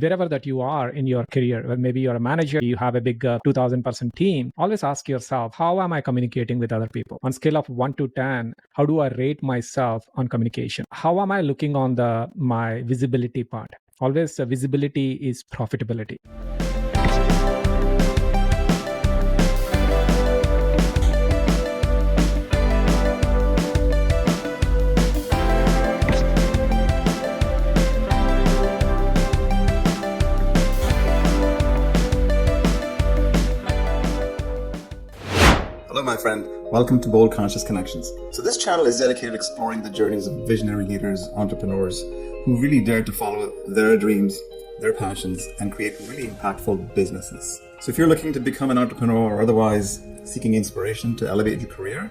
wherever that you are in your career, well, maybe you're a manager, you have a big 2,000-person team, always ask yourself, how am I communicating with other people? On scale of 1 to 10, how do I rate myself on communication? How am I looking on my visibility part? Always visibility is profitability. Hello, my friend. Welcome to Bold Conscious Connections. So this channel is dedicated to exploring the journeys of visionary leaders, entrepreneurs, who really dare to follow their dreams, their passions, and create really impactful businesses. So if you're looking to become an entrepreneur or otherwise seeking inspiration to elevate your career,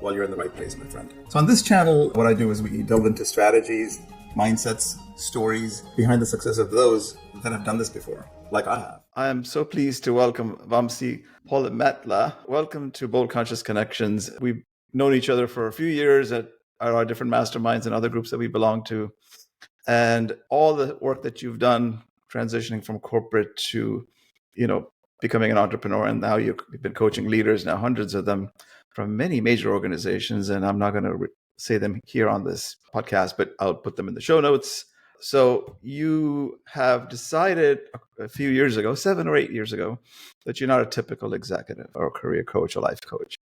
well, you're in the right place, my friend. So on this channel, what I do is we delve into strategies, mindsets, stories behind the success of those that have done this before, like I have. I am so pleased to welcome Vamsi Polimetla. Welcome to Bold Conscious Connections. We've known each other for a few years at our different masterminds and other groups that we belong to. And all the work that you've done, transitioning from corporate to, becoming an entrepreneur. And now you've been coaching leaders, now hundreds of them from many major organizations. And I'm not going to say them here on this podcast, but I'll put them in the show notes. So you have decided a few years ago, 7 or 8 years ago, that you're not a typical executive or career coach or life coach.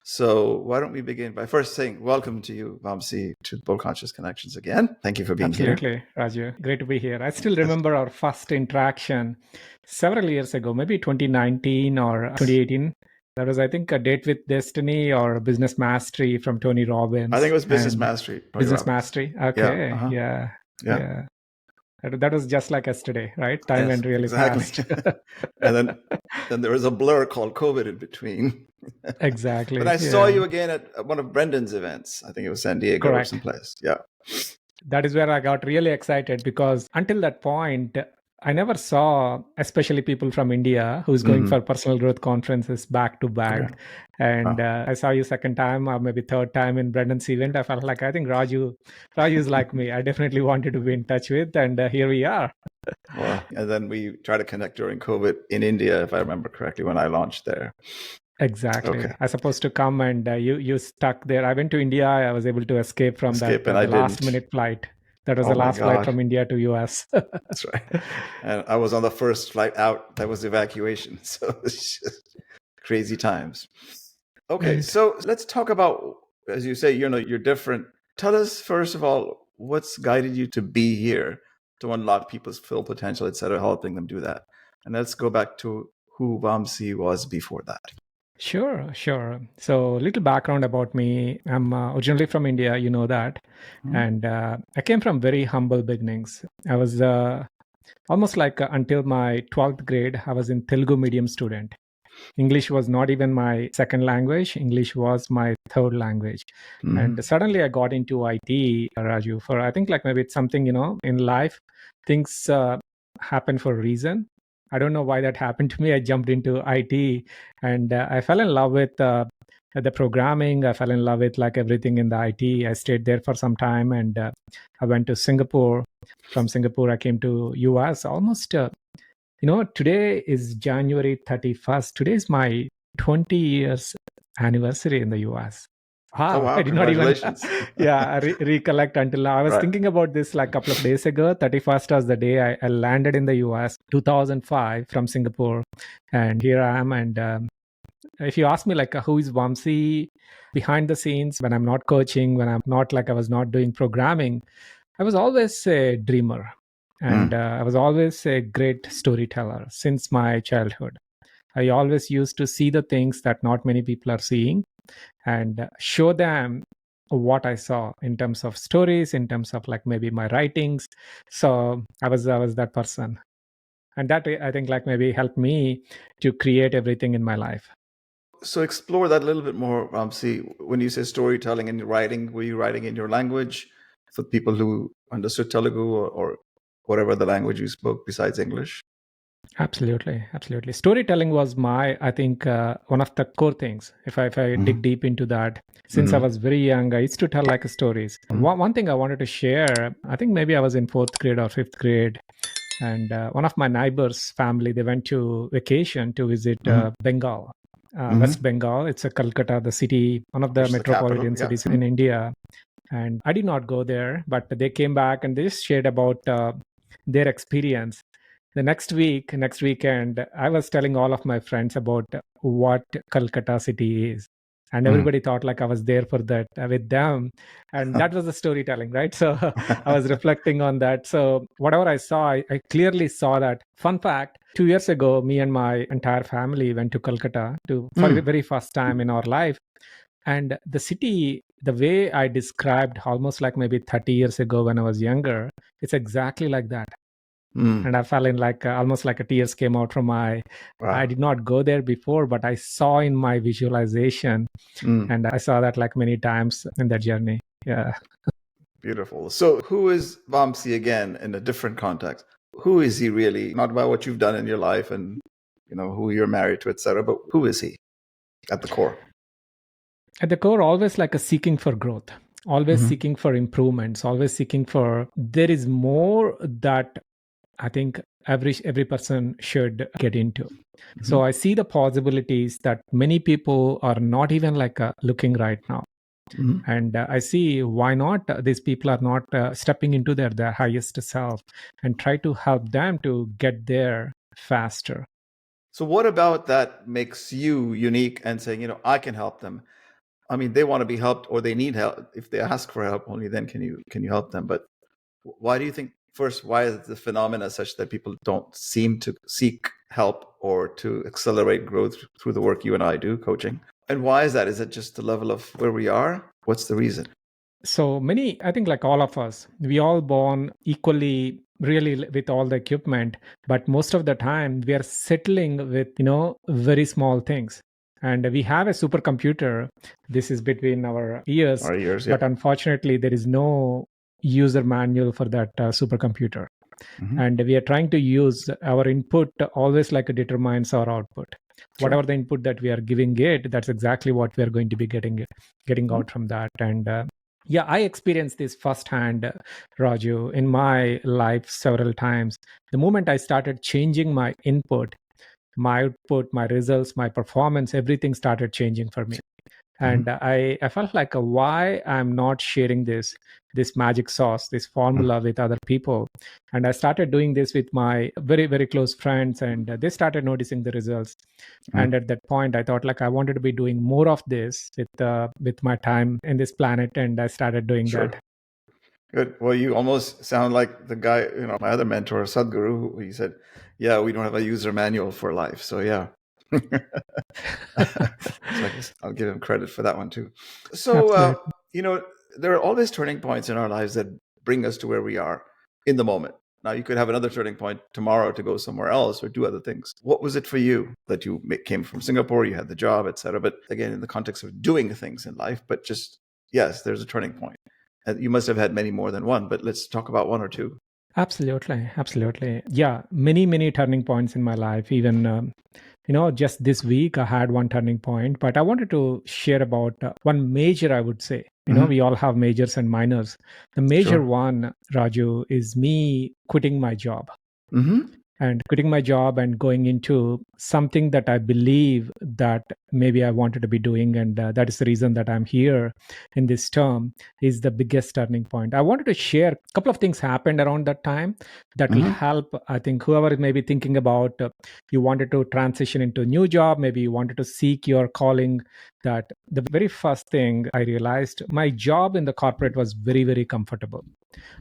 So why don't we begin by first saying welcome to you, Vamsi, to Bold Conscious Connections again. Thank you for being here. Absolutely, Raju. Great to be here. I still remember our first interaction several years ago, maybe 2019 or 2018. That was, I think, a Date with Destiny or Business Mastery from Tony Robbins. I think it was Business Mastery. Business Mastery. Okay. Yeah. Yeah. That was just like yesterday, right? Time went really fast. And then there was a blur called COVID in between. Exactly. But I saw you again at one of Brendan's events. I think it was San Diego or someplace. Yeah. That is where I got really excited because until that point, I never saw, especially people from India who's going for personal growth conferences back to back. And I saw you second time or maybe third time in Brendan's event. I felt like, I think Raju is like me. I definitely wanted to be in touch with, and here we are. Well, and then we tried to connect during COVID in India, if I remember correctly, when I launched there. Exactly. Okay. I was supposed to come and you stuck there. I went to India. I was able to escape from that last minute flight. That was the last flight from India to US. That's right. And I was on the first flight out. That was evacuation. So it's just crazy times. Okay, right. So let's talk about, as you say, you're different. Tell us, first of all, what's guided you to be here to unlock people's full potential, et cetera, helping them do that. And let's go back to who Vamsi was before that. Sure. So a little background about me. I'm originally from India, you know that. And I came from very humble beginnings. I was almost like until my 12th grade, I was in Telugu medium student. English was not even my second language. English was my third language. And suddenly I got into IT, Raju, for I think like maybe it's something, in life, things happen for a reason. I don't know why that happened to me. I jumped into IT and I fell in love with the programming. I fell in love with like everything in the IT. I stayed there for some time and I went to Singapore. From Singapore, I came to US almost, today is January 31st. Today is my 20 years anniversary in the US. Wow. I did not even recollect until now. I was thinking about this like a couple of days ago. 31st was the day I landed in the US, 2005 from Singapore. And here I am. And if you ask me like who is Vamsi behind the scenes, when I'm not coaching, when I'm not like I was not doing programming, I was always a dreamer. And I was always a great storyteller since my childhood. I always used to see the things that not many people are seeing and show them what I saw in terms of stories, in terms of like maybe my writings. So I was that person. And that I think like maybe helped me to create everything in my life. So explore that a little bit more, Vamsi. When you say storytelling and writing, were you writing in your language for people who understood Telugu or whatever the language you spoke besides English? Absolutely. Storytelling was I think, one of the core things. If I dig deep into that, since I was very young, I used to tell like stories. One thing I wanted to share, I think maybe I was in 4th grade or 5th grade. And one of my neighbors' family, they went to vacation to visit Bengal, West Bengal. It's a Calcutta, the city, one of the Which is the capital. metropolitan Yeah. cities in India. And I did not go there, but they came back and they just shared about their experience. The next weekend, I was telling all of my friends about what Calcutta city is. And everybody thought like I was there for that with them. And that was the storytelling, right? So I was reflecting on that. So whatever I saw, I clearly saw that. Fun fact, 2 years ago, me and my entire family went to Calcutta for the very first time in our life. And the city, the way I described almost like maybe 30 years ago when I was younger, it's exactly like that. And I fell in like almost like a tears came out from my. I Wow. did not go there before, but I saw in my visualization, and I saw that like many times in that journey. Yeah. Beautiful. So who is Vamsi again in a different context? Who is he really? Not about what you've done in your life and who you're married to, etc., but who is he at the core? At the core, always like a seeking for growth, always seeking for improvements, always seeking for there is more that I think every person should get into. So I see the possibilities that many people are not even like looking right now. And I see why not these people are not stepping into their highest self and try to help them to get there faster. So what about that makes you unique and saying, I can help them? I mean, they want to be helped or they need help. If they ask for help, only then can you help them. But why do you think, first, why is the phenomena such that people don't seem to seek help or to accelerate growth through the work you and I do, coaching? And why is that? Is it just the level of where we are? What's the reason? So many, I think like all of us, we all born equally really with all the equipment, but most of the time we are settling with, very small things. And we have a supercomputer. This is between our ears, Our years, but yeah. unfortunately there is no user manual for that supercomputer. And we are trying to use our input always like determines our output. Sure. Whatever the input that we are giving it, that's exactly what we are going to be getting out from that. And yeah, I experienced this firsthand, Raju, in my life several times. The moment I started changing my input, my output, my results, my performance, everything started changing for me. And I felt like why I'm not sharing this magic sauce, this formula with other people. And I started doing this with my very, very close friends, and they started noticing the results. And at that point, I thought like I wanted to be doing more of this with my time in this planet, and I started doing that. Good. Well, you almost sound like the guy, my other mentor, Sadhguru, who he said, yeah, we don't have a user manual for life. So yeah. So I guess I'll give him credit for that one too. So, Absolutely. there are always turning points in our lives that bring us to where we are in the moment. Now, you could have another turning point tomorrow to go somewhere else or do other things. What was it for you that you came from Singapore, you had the job, etc.? But again, in the context of doing things in life, but just, yes, there's a turning point. And you must have had many more than one, but let's talk about one or two. Absolutely. Yeah, many turning points in my life. Even just this week I had one turning point, but I wanted to share about one major, I would say. We all have majors and minors. The major one, Raju, is me quitting my job. And quitting my job and going into something that I believe that maybe I wanted to be doing. And that is the reason that I'm here in this term, is the biggest turning point. I wanted to share a couple of things happened around that time that will help, I think, whoever is maybe thinking about you wanted to transition into a new job, maybe you wanted to seek your calling. That the very first thing I realized, my job in the corporate was very, very comfortable.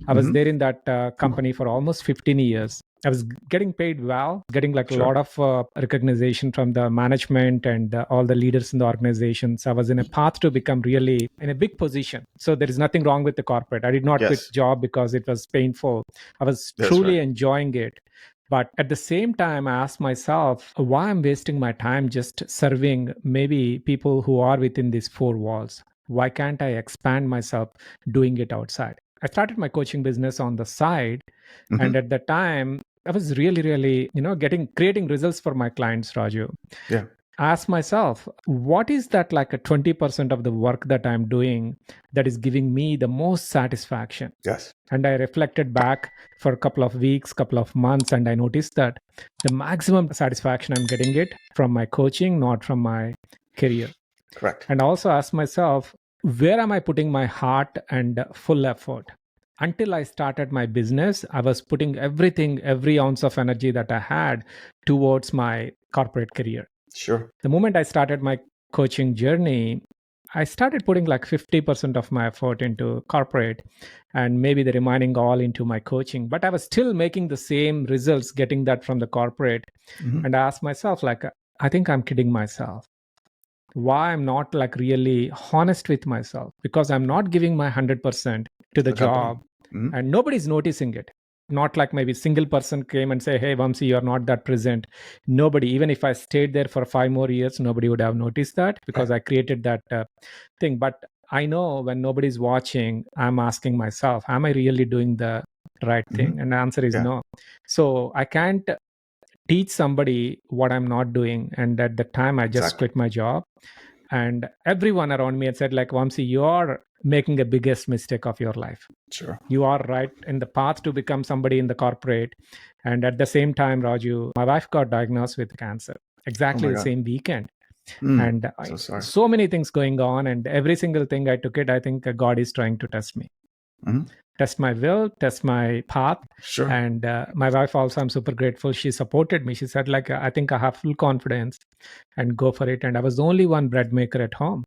I was there in that company for almost 15 years. I was getting paid well, getting like a lot of recognition from the management and all the leaders in the organizations. I was in a path to become really in a big position. So there is nothing wrong with the corporate. I did not quit job because it was painful. I was truly enjoying it. But at the same time, I asked myself why I'm wasting my time just serving maybe people who are within these four walls. Why can't I expand myself doing it outside? I started my coaching business on the side. And at that time, I was really, really, creating results for my clients, Raju. Yeah. ask myself, what is that like a 20% of the work that I'm doing that is giving me the most satisfaction? Yes. And I reflected back for a couple of weeks, couple of months, and I noticed that the maximum satisfaction I'm getting it from my coaching, not from my career. Correct. And also ask myself, where am I putting my heart and full effort? Until I started my business, I was putting everything, every ounce of energy that I had towards my corporate career. Sure. The moment I started my coaching journey, I started putting like 50% of my effort into corporate and maybe the remaining all into my coaching. But I was still making the same results, getting that from the corporate. Mm-hmm. And I asked myself, like, I think I'm kidding myself. Why I'm not like really honest with myself? Because I'm not giving my 100% to the The company. job Mm-hmm. and nobody's noticing it. Not like maybe single person came and say, hey, Vamsi, you're not that present. Nobody, even if I stayed there for 5 more years, nobody would have noticed that because I created that thing. But I know when nobody's watching, I'm asking myself, am I really doing the right thing? And the answer is no. So I can't teach somebody what I'm not doing. And at the time, I just quit my job. And everyone around me had said, like, Vamsi, you are making the biggest mistake of your life. Sure. You are right in the path to become somebody in the corporate. And at the same time, Raju, my wife got diagnosed with cancer exactly the same weekend. And so many things going on. And every single thing I took it, I think God is trying to test me. Test my will, test my path. Sure. And my wife also, I'm super grateful. She supported me. She said, like, I think I have full confidence and go for it. And I was the only one bread maker at home.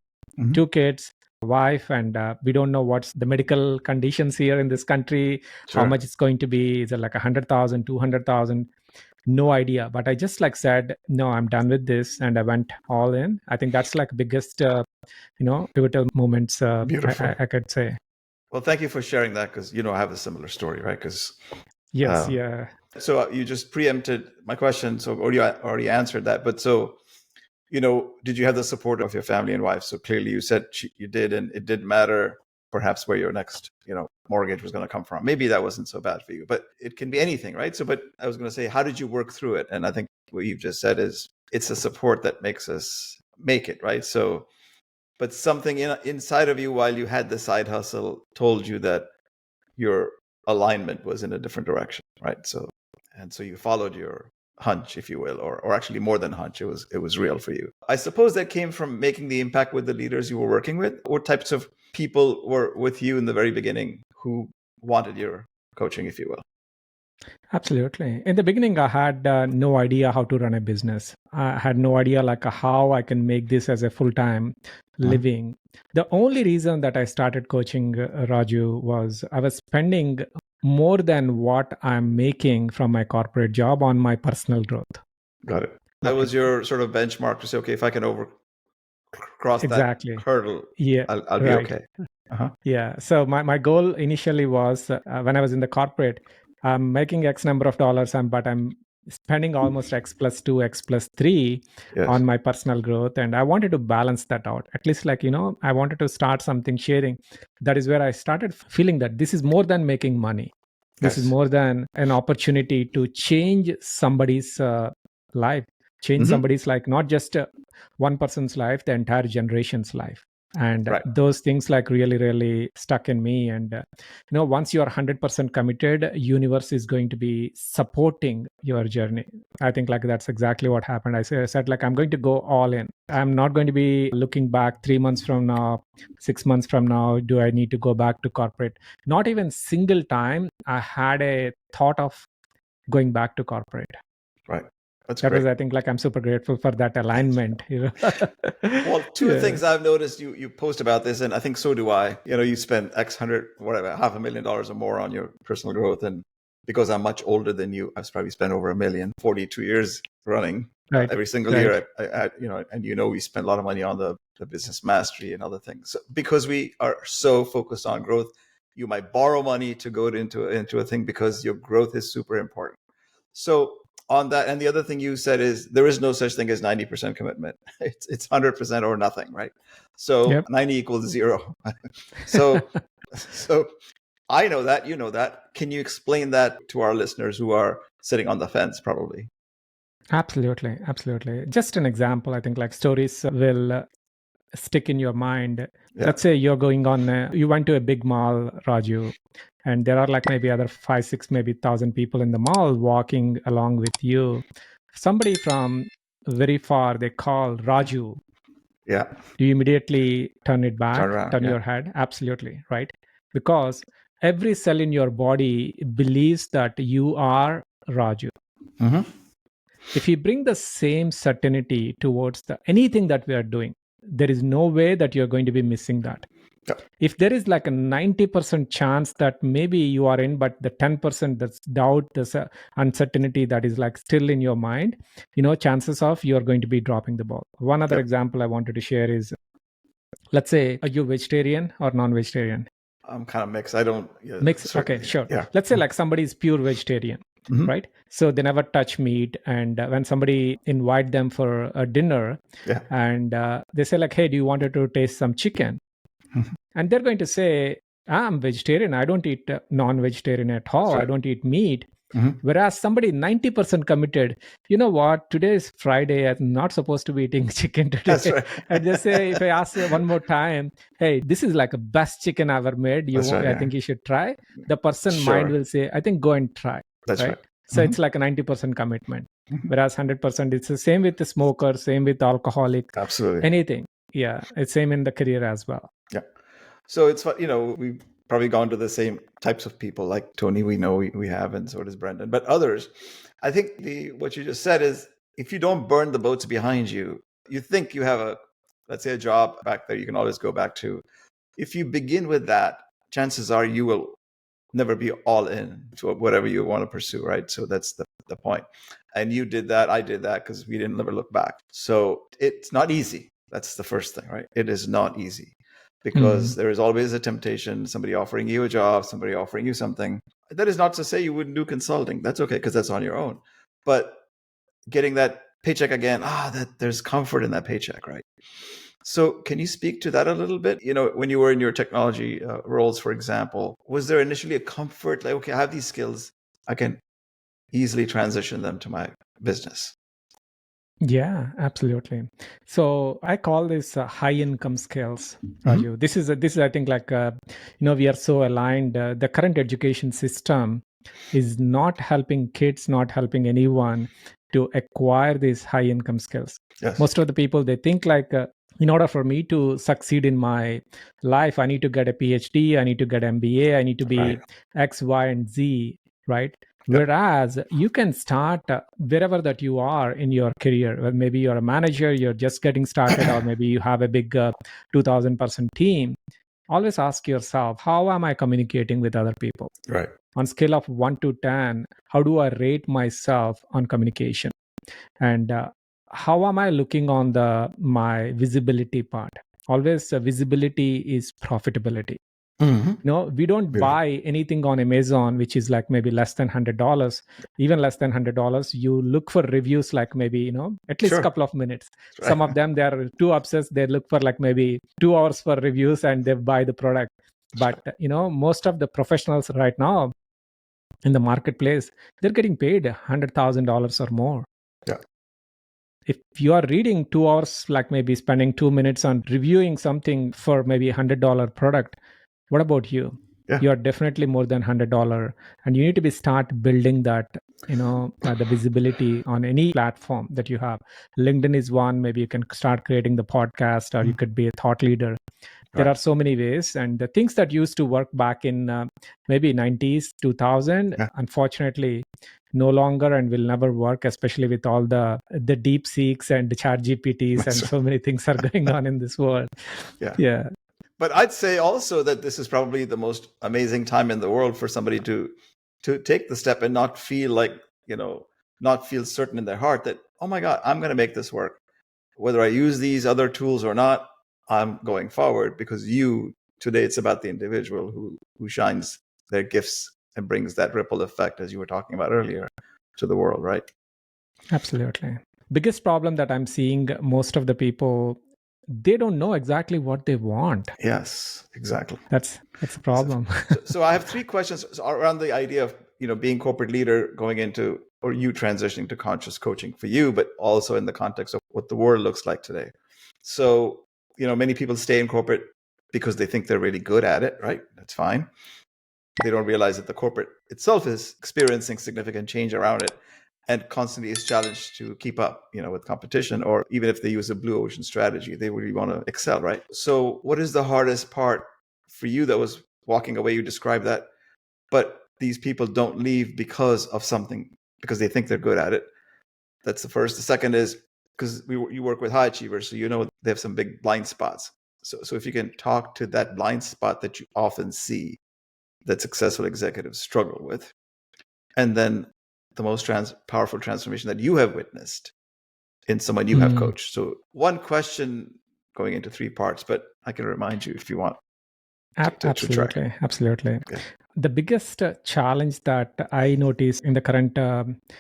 2 kids, wife, and we don't know what's the medical conditions here in this country, how much it's going to be. Is it like 100,000, 200,000? No idea. But I just like said, no, I'm done with this. And I went all in. I think that's like biggest, pivotal moments, Beautiful. I could say. Well, thank you for sharing that because, I have a similar story, right? Because yes, yeah. So you just preempted my question. So you already answered that. But so, did you have the support of your family and wife? So clearly you said you did, and it didn't matter perhaps where your next, mortgage was going to come from. Maybe that wasn't so bad for you, but it can be anything, right? So, but I was going to say, how did you work through it? And I think what you've just said is it's the support that makes us make it, right? So, but something inside of you while you had the side hustle told you that your alignment was in a different direction, right? So you followed your hunch, if you will, or actually more than hunch, it was real for you. I suppose that came from making the impact with the leaders you were working with. What types of people were with you in the very beginning who wanted your coaching, if you will? Absolutely. In the beginning, I had no idea how to run a business. I had no idea like how I can make this as a full-time living. The only reason that I started coaching Raju was I was spending more than what I'm making from my corporate job on my personal growth. Got it. That was your sort of benchmark to say, okay, if I can cross that hurdle, yeah, I'll be okay. Yeah. So my goal initially was when I was in the corporate, I'm making X number of dollars, but I'm spending almost X plus 2, X plus 3 on my personal growth. And I wanted to balance that out. At least I wanted to start something sharing. That is where I started feeling that this is more than making money. This is more than an opportunity to change somebody's life, change somebody's not just one person's life, the entire generation's life. And those things really, really stuck in me. And, once you are 100% committed, universe is going to be supporting your journey. I think that's exactly what happened. I said, I'm going to go all in. I'm not going to be looking back 3 months from now, 6 months from now. Do I need to go back to corporate? Not even single time I had a thought of going back to corporate. Right. That's that great. was, I think, I'm super grateful for that alignment. Well, two things I've noticed, you post about this, and I think so do I. You spend X hundred, whatever, $500,000 or more on your personal growth. And because I'm much older than you, I've probably spent over $1 million, 42 years running every single year. And we spend a lot of money on the business mastery and other things. So because we are so focused on growth, you might borrow money to go into a thing because your growth is super important. So on that, and the other thing you said is there is no such thing as 90% commitment. It's 100% or nothing, right? So 90 equals 0. So I know that, you know that. Can you explain that to our listeners who are sitting on the fence, probably? Absolutely, absolutely. Just an example, I think like stories will stick in your mind. Yeah. Let's say you're going on, you went to a big mall, Raju, and there are like maybe other five, six, maybe 1,000 people in the mall walking along with you. Somebody from very far, they call Raju. Yeah. Do you immediately turn it back, Turn around. turn Yeah. your head? Absolutely, right? Because every cell in your body believes that you are Raju. Mm-hmm. If you bring the same certainty towards the anything that we are doing, there is no way that you're going to be missing that. Yeah. If there is like a 90% chance that maybe you are in, but the 10% that's doubt, this uncertainty that is like still in your mind, chances of you're going to be dropping the ball. One other Yep. example I wanted to share is, let's say, are you vegetarian or non-vegetarian? I'm kind of mixed. I don't. Yeah, Mix. Okay, sure. Yeah. Let's say like somebody is pure vegetarian, Mm-hmm. right? So they never touch meat, and when somebody invite them for a dinner, Yeah. and they say like, "Hey, do you want to taste some chicken?" Mhm. And they're going to say, "I'm vegetarian. I don't eat non-vegetarian at all. I right. don't eat meat." Mm-hmm. Whereas somebody 90% committed, you know what, today is Friday, I'm not supposed to be eating chicken That's today. right. And just say, if I ask you one more time, hey, this is like a best chicken I ever made. That's right. I Yeah. think you should try. The person mind Sure. will say, I think go and try. That's Right. right. So Mhm. it's like a 90% commitment. Mhm. Whereas 100%, it's the same with the smoker, same with alcoholic, Absolutely. anything. Yeah. It's same in the career as well. Yeah. So it's we've probably gone to the same types of people like Tony. We know we have, and so does Brendan. But others, I think what you just said is if you don't burn the boats behind you, you think you have let's say a job back there you can always go back to. If you begin with that, chances are you will never be all in to whatever you want to pursue, right? So that's the point. And you did that, I did that because we didn't ever look back. So it's not easy. That's the first thing, right? It is not easy because there is always a temptation, somebody offering you a job, somebody offering you something. That is not to say you wouldn't do consulting. That's okay because that's on your own. But getting that paycheck again, that there's comfort in that paycheck, right? So can you speak to that a little bit? When you were in your technology roles, for example, was there initially a comfort like, okay, I have these skills, I can easily transition them to my business? Yeah, absolutely. So I call this high income skills, Mhm. Raju. This is I think like we are so aligned. The current education system is not helping kids, not helping anyone to acquire these high income skills. Yes. Most of the people, they think like, in order for me to succeed in my life, I need to get a PhD, I need to get MBA, I need to be Right. X, Y, and Z, right? Yep. Whereas you can start wherever that you are in your career. Well, maybe you're a manager, you're just getting started, or maybe you have a big 2,000-person team. Always ask yourself, how am I communicating with other people? Right. On scale of 1 to 10, how do I rate myself on communication? And how am I looking on my visibility part? Always visibility is profitability. Mm-hmm. We don't Beautiful. buy anything on Amazon which is like maybe less than $100. Even less than $100, you look for reviews like maybe at least a Sure. couple of minutes. Right. Some of them, they're too obsessed, they look for like maybe 2 hours for reviews and they buy the product. But most of the professionals right now in the marketplace, they're getting paid $100,000 or more. Yeah. If you are reading 2 hours, like maybe spending 2 minutes on reviewing something for maybe $100 product, what about you? Yeah. You are definitely more than $100, and you need to be start building that. The visibility on any platform that you have. LinkedIn is one. Maybe you can start creating the podcast, or you could be a thought leader. There Right. are so many ways, and the things that used to work back in maybe 90s, 2000, Yeah. unfortunately, no longer and will never work, especially with all the deep seeks and the chat GPTs That's and right. so many things are going on in this world. Yeah. Yeah. But I'd say also that this is probably the most amazing time in the world for somebody to take the step and not feel like, not feel certain in their heart that, oh my God, I'm going to make this work. Whether I use these other tools or not, I'm going forward because today it's about the individual who shines their gifts and brings that ripple effect, as you were talking about earlier, to the world, right? Absolutely. Biggest problem that I'm seeing, most of the people, they don't know exactly what they want. Yes, exactly. That's a problem. So I have 3 questions around the idea of being corporate leader going into or you transitioning to conscious coaching for you, but also in the context of what the world looks like today. So, many people stay in corporate because they think they're really good at it, right? That's fine. They don't realize that the corporate itself is experiencing significant change around it and constantly is challenged to keep up, with competition, or even if they use a blue ocean strategy, they really want to excel, right? So what is the hardest part for you that was walking away? You described that, but these people don't leave because of something, because they think they're good at it. That's the first. The second is because you work with high achievers, so they have some big blind spots. So if you can talk to that blind spot that you often see that successful executives struggle with, and then the most powerful transformation that you have witnessed in someone you have coached. So one question going into three parts, but I can remind you if you want to try. Absolutely. Okay. The biggest challenge that I notice in the current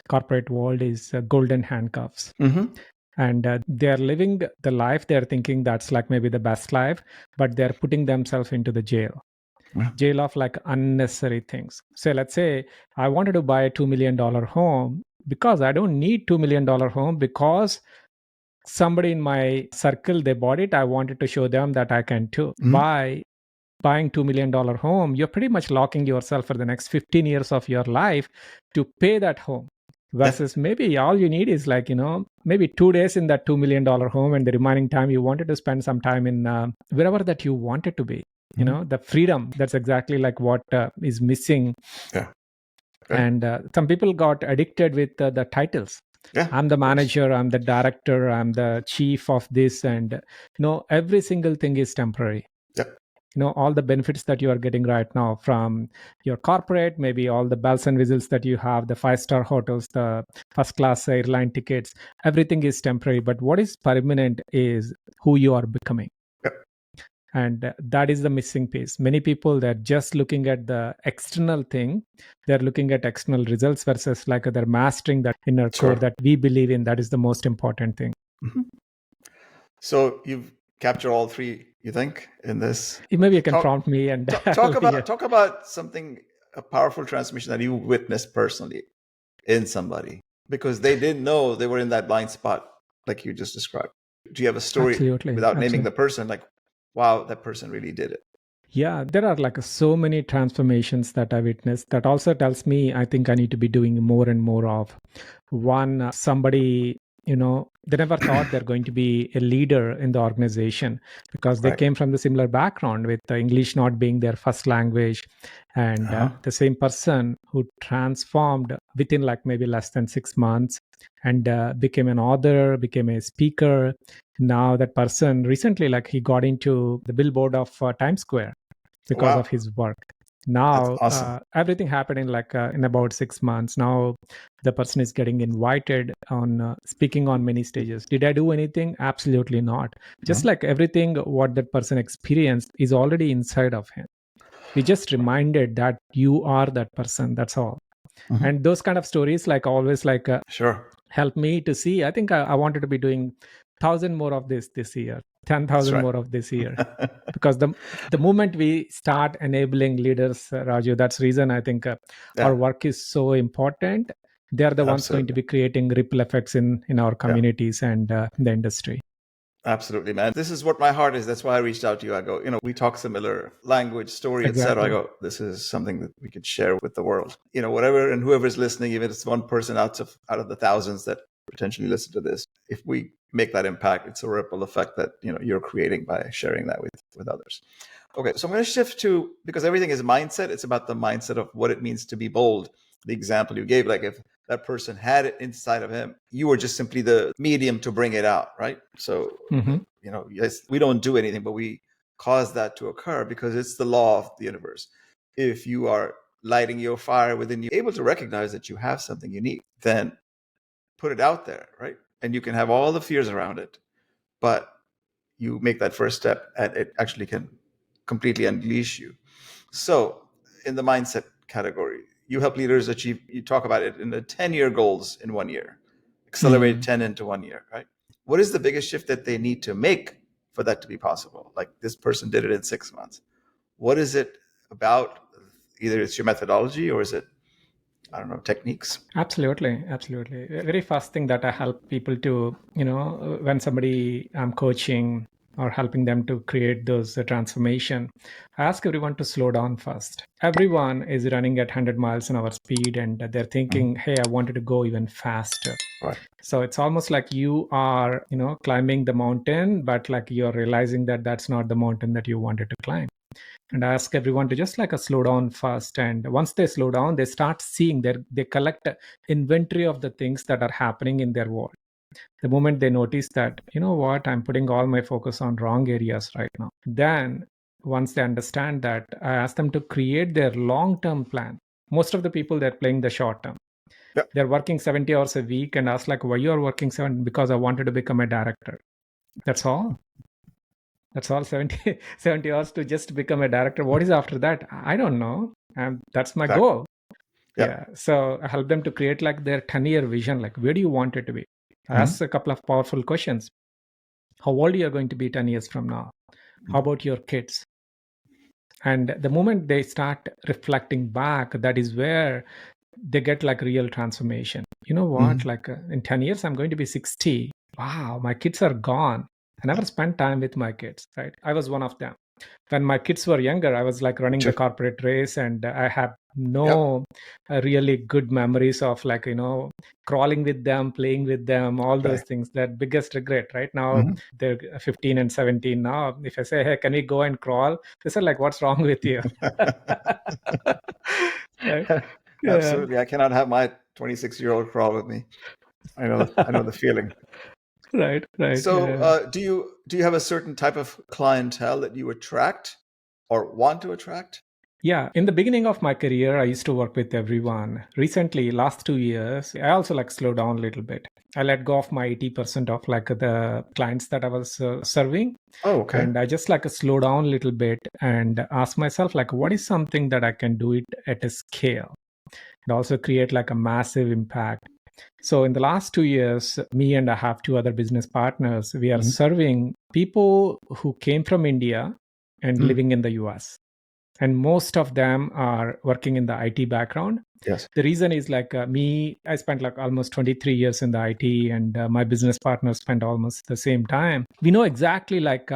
corporate world is golden handcuffs. Mm-hmm. And they're living the life they're thinking that's like maybe the best life, but they're putting themselves into the jail of like unnecessary things. So let's say I wanted to buy a $2 million home because I don't need $2 million home, because somebody in my circle, they bought it. I wanted to show them that I can too. Mm-hmm. By buying $2 million home, you're pretty much locking yourself for the next 15 years of your life to pay that home. Versus maybe all you need is like, maybe 2 days in that $2 million home, and the remaining time you wanted to spend some time in wherever that you wanted to be. The freedom, that's exactly like what is missing. Yeah. Okay. And some people got addicted with the titles. Yeah, I'm the manager, I'm the director, I'm the chief of this, and every single thing is temporary. Yep. All the benefits that you are getting right now from your corporate, maybe all the bells and whistles that you have, the 5-star hotels, the first class airline tickets, everything is temporary. But what is permanent is who you are becoming. Yep. And that is the missing piece. Many people, they're just looking at the external thing. They're looking at external results versus like they're mastering that inner core that we believe in. That is the most important thing. Mm-hmm. So you've captured all three, you think, in this? Maybe you can prompt me and talk about something, a powerful transformation that you witnessed personally in somebody, because they didn't know they were in that blind spot like you just described. Do you have a story without naming the person, like, wow, that person really did it? Yeah, there are like so many transformations that I witnessed that also tells me I think I need to be doing more and more of. One, somebody, they never thought they're going to be a leader in the organization because they came from the similar background with English not being their first language. And the same person who transformed within like maybe less than 6 months and became an author, became a speaker. Now that person recently, like he got into the billboard of Times Square because of his work. Now, awesome. Everything happened in like in about 6 months. Now, the person is getting invited on speaking on many stages. Did I do anything? Absolutely not. Just like everything, what that person experienced is already inside of him. We just reminded that you are that person. That's all. Mm-hmm. And those kind of stories, like always, like help me to see. I think I wanted to be doing 1,000 more of this year, 10,000 more of this year. Because the moment we start enabling leaders, Raju, that's the reason I think our work is so important. They're the ones going to be creating ripple effects in our communities and the industry. Absolutely, man. This is what my heart is. That's why I reached out to you. I go, we talk similar language, story, etc. I go, this is something that we could share with the world. Whatever, and whoever's listening, even if it's one person out of the thousands that potentially listen to this, if we make that impact, it's a ripple effect that you're creating by sharing that with others. Okay, so I'm going to shift to, because everything is mindset. It's about the mindset of what it means to be bold. The example you gave, like if that person had it inside of him, you were just simply the medium to bring it out, right? So, yes, we don't do anything, but we cause that to occur because it's the law of the universe. If you are lighting your fire within you, able to recognize that you have something unique, then put it out there, right? And you can have all the fears around it, but you make that first step and it actually can completely unleash you. So in the mindset category, you help leaders achieve, you talk about it in the 10-year goals in 1 year, accelerate 10 into 1 year, right? What is the biggest shift that they need to make for that to be possible? Like this person did it in 6 months. What is it about? Either it's your methodology or is it I don't know, techniques? Absolutely, absolutely. Very first thing that I help people to, when somebody I'm coaching or helping them to create those transformation, I ask everyone to slow down first. Everyone is running at 100 miles an hour speed and they're thinking, Mhm. hey, I wanted to go even faster. Right. So it's almost like you are, climbing the mountain, but like you're realizing that that's not the mountain that you wanted to climb. And I ask everyone to just like a slow down first. And once they slow down, they start seeing their, they collect a inventory of the things that are happening in their world. The moment they notice that, you know what, I'm putting all my focus on wrong areas right now. Then once they understand that, I ask them to create their long-term plan. Most of the people, they're playing the short term. Yeah. They're working 70 hours a week and ask like, why you are working 7? Because I wanted to become a director. That's all. That's all. 70 hours to just become a director. What is after that? I don't know. And that's my Exactly. goal. Yeah. So I help them to create like their 10-year vision. Like, where do you want it to be? I ask a couple of powerful questions. How old you are going to be 10 years from now? How about your kids? And the moment they start reflecting back, that is where they get like real transformation. You know what? Like in 10 years, I'm going to be 60. Wow, my kids are gone. I never spent time with my kids, right? I was one of them. When my kids were younger, I was like running the corporate race and I had no really good memories of like, crawling with them, playing with them, all those things. That biggest regret, right? Now they're 15 and 17 now. If I say, hey, can we go and crawl? They say like, what's wrong with you? Right? Yeah. Absolutely. I cannot have my 26-year-old crawl with me. I know the feeling. Right. So, Yeah. do you have a certain type of clientele that you attract or want to attract? Yeah. In the beginning of my career, I used to work with everyone. Recently, last 2 years, I also like slow down a little bit. I let go of my 80% of like the clients that I was serving. Oh, okay. And I just like slow down a little bit and ask myself, like, what is something that I can do it at a scale and also create like a massive impact? So in the last 2 years, me and I have two other business partners, we are serving people who came from India and living in the US. And most of them are working in the IT background. Yes. The reason is like me, I spent like almost 23 years in the IT and my business partners spent almost the same time. We know exactly like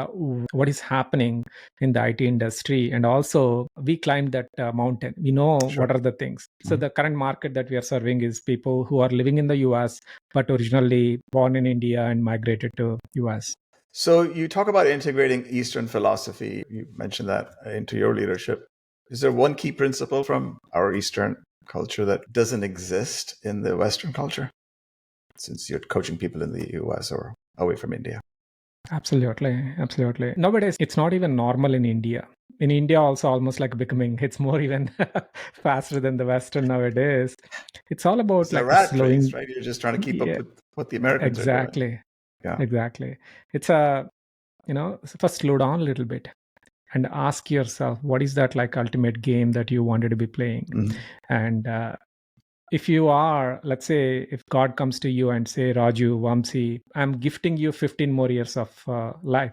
what is happening in the IT industry. And also we climbed that mountain. We know what are the things. So the current market that we are serving is people who are living in the US, but originally born in India and migrated to US. So you talk about integrating Eastern philosophy. You mentioned that into your leadership. Is there one key principle from our Eastern culture that doesn't exist in the Western culture, since you're coaching people in the US or away from India? Absolutely. Nowadays, it's not even normal in India. In India, also almost like becoming, it's more even faster than the Western nowadays. It's all It's about a like rat race, slowing. right? You're just trying to keep up Yeah, with what the Americans are doing. exactly. Yeah. Exactly. It's a, first slow down a little bit and ask yourself, what is that like ultimate game that you wanted to be playing? And if you are, let's say, if God comes to you and say, Raju, Vamsi, I'm gifting you 15 more years of life.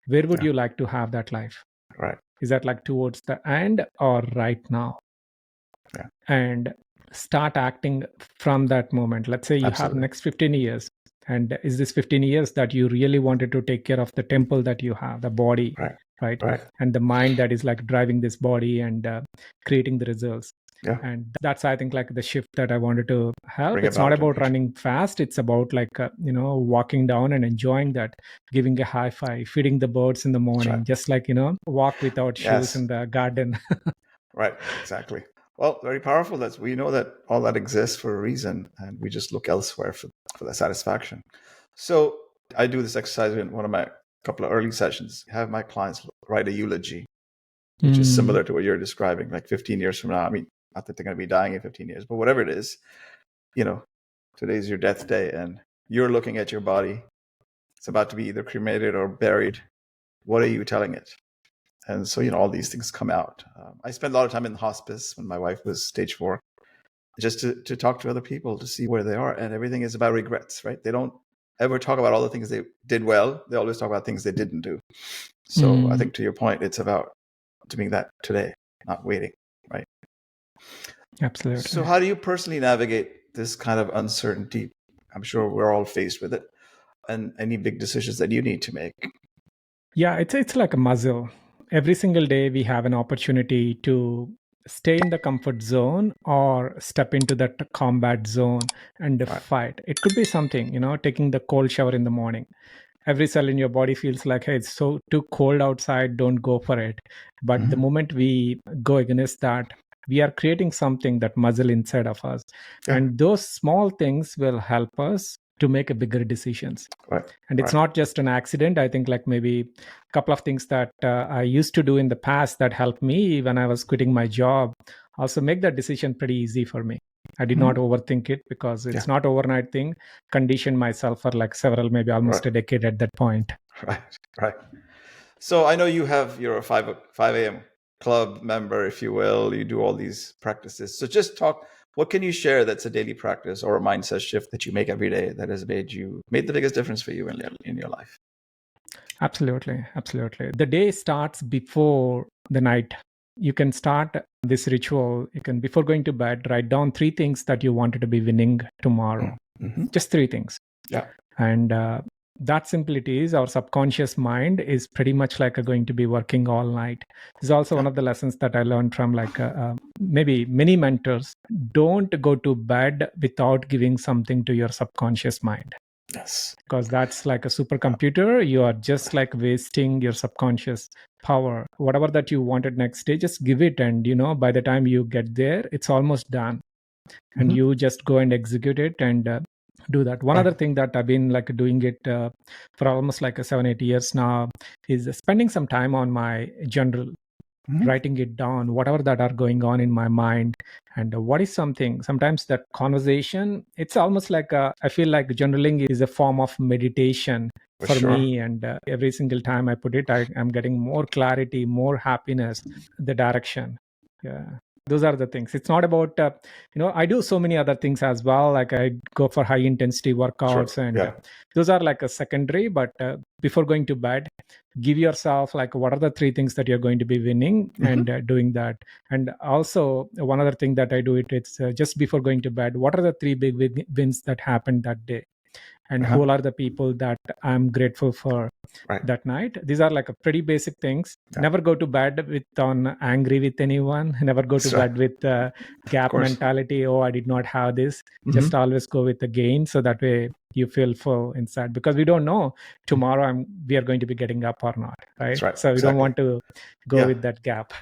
Where would you like to have that life? Right. Is that like towards the end or right now? Yeah. And start acting from that moment. Let's say you have next 15 years. And is this 15 years that you really wanted to take care of the temple that you have, the body, right? And the mind that is like driving this body and creating the results. Yeah. And that's, I think, like the shift that I wanted to help. Bring It's not about about running fast. It's about like, walking down and enjoying that, giving a high five, feeding the birds in the morning, just like, walk without shoes in the garden. Right. Exactly. Well, very powerful. We know that all that exists for a reason, and we just look elsewhere for that satisfaction. So I do this exercise in one of my couple of early sessions. I have my clients write a eulogy, which is similar to what you're describing, like 15 years from now. I mean, not that they're going to be dying in 15 years, but whatever it is, today's your death day and you're looking at your body. It's about to be either cremated or buried. What are you telling it? And so, all these things come out. I spent a lot of time in the hospice when my wife was stage 4, just to talk to other people to see where they are. And everything is about regrets, right? They don't ever talk about all the things they did well. They always talk about things they didn't do. So I think to your point, it's about doing that today, not waiting, right? Absolutely. So, how do you personally navigate this kind of uncertainty? I'm sure we're all faced with it, and any big decisions that you need to make. Yeah, it's like a muzzle. Every single day we have an opportunity to stay in the comfort zone or step into that combat zone and Right. fight. It could be something, taking the cold shower in the morning. Every cell in your body feels like, hey, it's so too cold outside, don't go for it. But the Mm-hmm. moment we go against that, we are creating something, that muzzle inside of us. Yeah. And those small things will help us to make a bigger decisions. Right. And it's Right. not just an accident. I think like maybe a couple of things that I used to do in the past that helped me when I was quitting my job also make that decision pretty easy for me. I did not Mm-hmm. overthink it because Yeah. it's not overnight thing. Conditioned myself for like several, maybe almost Right. a decade at that point. Right. Right. So I know you're a 5 a.m. club member, if you will. You do all these practices. So just talk. What can you share that's a daily practice or a mindset shift that you make every day that has made the biggest difference for you in your life? Absolutely. Absolutely. The day starts before the night. You can start this ritual. You can, before going to bed, write down 3 things that you wanted to be winning tomorrow. Mm-hmm. Just 3 things. Yeah. And that simple it is. Our subconscious mind is pretty much like going to be working all night. This is also one of the lessons that I learned from like maybe many mentors. Don't go to bed without giving something to your subconscious mind. Yes. Because that's like a supercomputer. You are just like wasting your subconscious power. Whatever that you wanted next day, just give it. And, by the time you get there, it's almost done. And Mm-hmm. you just go and execute it and do that. One other thing that I've been like doing it for almost like 7-8 years now is spending some time on my journal, writing it down, whatever that are going on in my mind. And what is something, sometimes that conversation, it's almost like I feel like journaling is a form of meditation for sure. me. And every single time I put it, I'm getting more clarity, more happiness, the direction. Yeah, those are the things. It's not about I do so many other things as well, like I go for high intensity workouts. Sure. And Yeah. those are like a secondary. But before going to bed, give yourself like what are the 3 things that you're going to be winning, and doing that. And also one other thing that I do it's just before going to bed, what are the 3 big wins that happened that day, and who are the people that I'm grateful for that night. These are like a pretty basic things. Never go to bed with on angry with anyone. Never go to bed with gap mentality. Oh, I did not have this. Just always go with the gain, so that way you feel full inside, because we don't know tomorrow we are going to be getting up or not, right? So we don't want to go with that gap.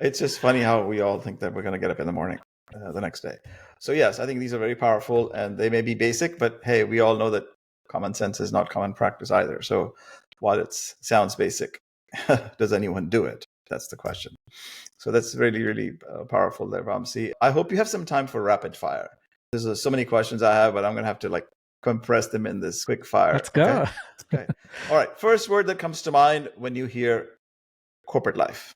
It's just funny how we all think that we're going to get up in the morning the next day. So yes, I think these are very powerful, and they may be basic, but hey, we all know that common sense is not common practice either. So while it sounds basic, does anyone do it? That's the question. So that's really, really powerful there, Vamsi. I hope you have some time for rapid fire. There's so many questions I have, but I'm going to have to like compress them in this quick fire. Let's go. Okay. All right. First word that comes to mind when you hear corporate life.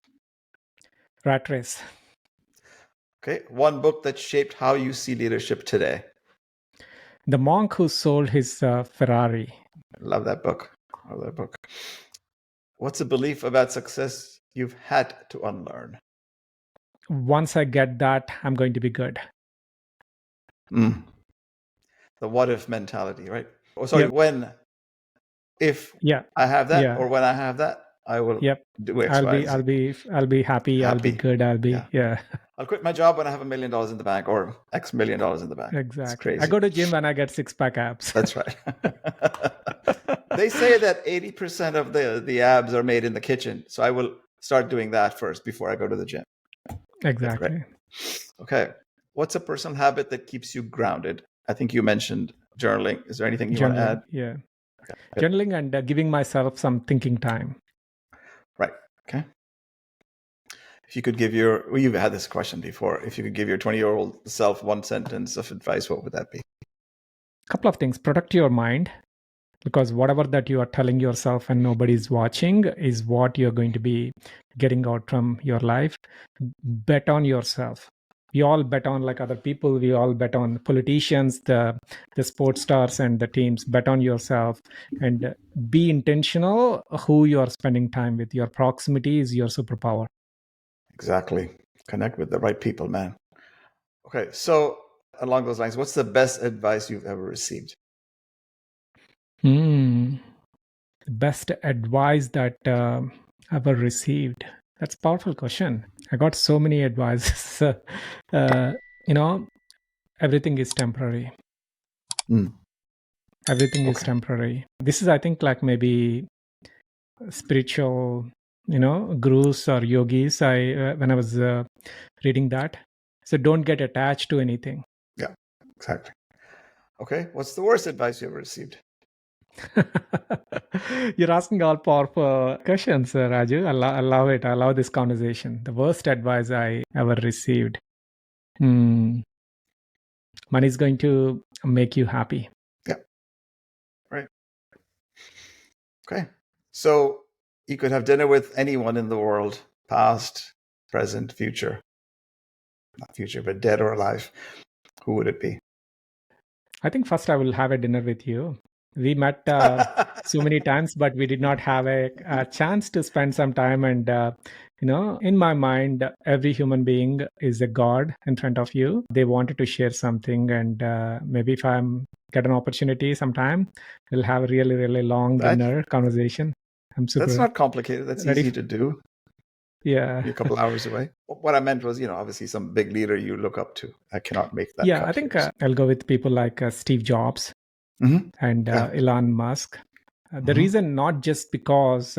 Rat race. Okay. One book that shaped how you see leadership today. The Monk Who Sold His Ferrari. Love that book. Love that book. What's a belief about success you've had to unlearn? Once I get that, I'm going to be good. The what if mentality, right? Oh, sorry, if I have that, or when I have that, I will do X, Y, Z. I'll be happy. I'll be good. I'll be I'll quit my job when I have $1 million in the bank, or X million dollars in the bank. Exactly. It's crazy. I go to gym when I get 6-pack abs. That's right. They say that 80% of the abs are made in the kitchen. So I will start doing that first before I go to the gym. Exactly. Okay. What's a personal habit that keeps you grounded? I think you mentioned journaling. Is there anything you want to add? Yeah. Okay. Journaling and giving myself some thinking time. Right. Okay. If you could give you've had this question before. If you could give your 20-year-old self one sentence of advice, what would that be? A couple of things. Protect your mind, because whatever that you are telling yourself and nobody's watching is what you're going to be getting out from your life. Bet on yourself. We all bet on like other people. We all bet on politicians, the sports stars and the teams. Bet on yourself and be intentional who you are spending time with. Your proximity is your superpower. Exactly. Connect with the right people, man. Okay, so along those lines, what's the best advice you've ever received? Best advice that ever received. That's a powerful question. I got so many advices. uh, you know, everything is temporary. Mm, Everything is okay. temporary. This is, I think, like maybe spiritual, gurus or yogis. I when I was reading that. So don't get attached to anything. Yeah, exactly. Okay, what's the worst advice you ever received? You're asking all powerful questions, Raju. I love it. I love this conversation. The worst advice I ever received. Hmm. Money is going to make you happy. Yeah, right. Okay. So you could have dinner with anyone in the world, past, present, future. Not future, but dead or alive. Who would it be? I think first I will have a dinner with you. We met so many times, but we did not have a chance to spend some time. And, in my mind, every human being is a god in front of you. They wanted to share something. And maybe if I'm get an opportunity sometime, we'll have a really, really long That dinner conversation. I'm that's super not complicated. That's ready. easy to do. Yeah. You're a couple hours away. What I meant was, obviously some big leader you look up to. I cannot make that Yeah, I cut think here. I'll go with people like Steve Jobs and Yeah. Elon Musk. The Mhm. reason not just because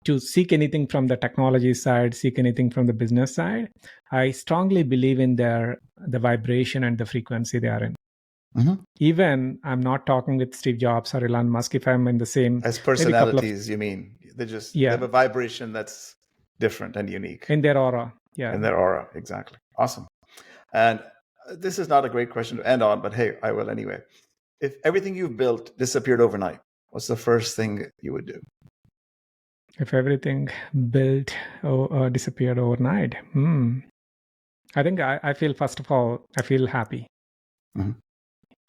to seek anything from the technology side, seek anything from the business side, I strongly believe in the vibration and the frequency they are in. Mhm. Even I'm not talking with Steve Jobs or Elon Musk if I'm in the same As maybe couple of personalities, you mean they have yeah a vibration that's different and unique in their aura. in Yeah. their aura. Exactly. Awesome. And this is not a great question to end on, but hey, I will anyway. If everything you've built disappeared overnight, what's the first thing you would do? If everything built or disappeared overnight, I think I feel first of all I feel happy. Mhm.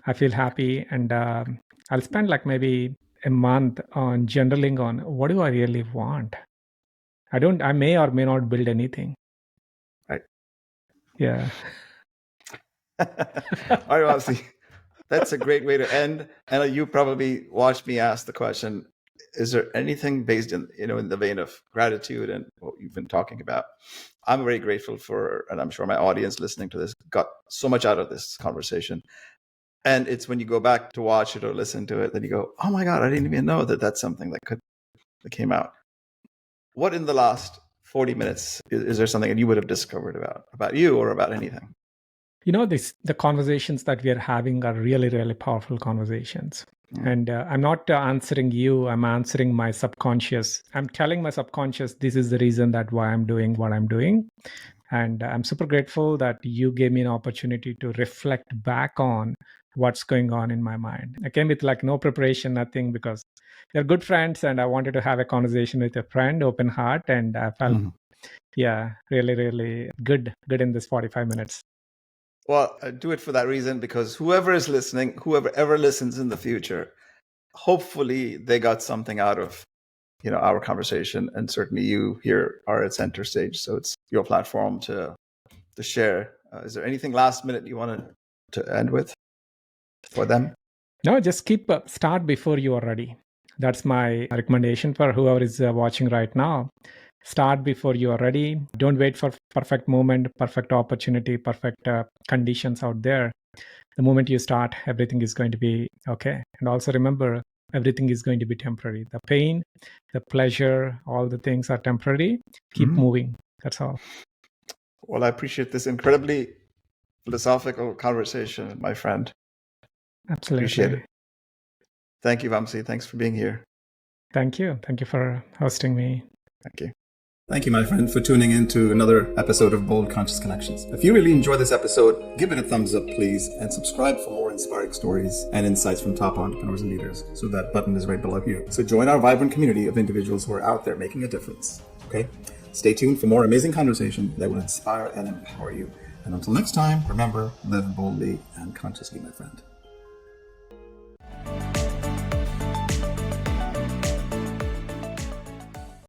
I feel happy, and I'll spend like maybe a month on journaling on what do I really want. I may or may not build anything. Right. Yeah. All right, Vamsi. That's a great way to end. And you probably watched me ask the question: is there anything based in the vein of gratitude and what you've been talking about? I'm very grateful for, and I'm sure my audience listening to this got so much out of this conversation. And it's when you go back to watch it or listen to it that you go, "Oh my God, I didn't even know that that's something that came out." What in the last 40 minutes is there something that you would have discovered about you or about anything? The conversations that we are having are really, really powerful conversations. Mm. And I'm not answering you, I'm answering my subconscious. I'm telling my subconscious this is the reason that why I'm doing what I'm doing. And I'm super grateful that you gave me an opportunity to reflect back on what's going on in my mind. I came with like no preparation, nothing, because they're good friends and I wanted to have a conversation with a friend, open heart. And I felt, really, really good in this 45 minutes. Well, I do it for that reason because whoever is listening, whoever ever listens in the future, hopefully they got something out of our conversation, and certainly you here are at center stage, so it's your platform to share. Is there anything last minute you wanted to end with for them? No, just keep start before you are ready. That's my recommendation for whoever is watching right now. Start before you are ready. Don't wait for perfect moment, perfect opportunity, perfect conditions out there. The moment you start, everything is going to be okay. And also remember, everything is going to be temporary. The pain, the pleasure, all the things are temporary. Keep moving. That's all. Well, I appreciate this incredibly philosophical conversation, my friend. Absolutely. Appreciate it. Thank you, Vamsi. Thanks for being here. Thank you. Thank you for hosting me. Thank you. Thank you, my friend, for tuning in to another episode of Bold Conscious Connections. If you really enjoyed this episode, give it a thumbs up, please, and subscribe for more inspiring stories and insights from top entrepreneurs and leaders. So that button is right below here. So join our vibrant community of individuals who are out there making a difference. Okay? Stay tuned for more amazing conversation that will inspire and empower you. And until next time, remember, live boldly and consciously, my friend.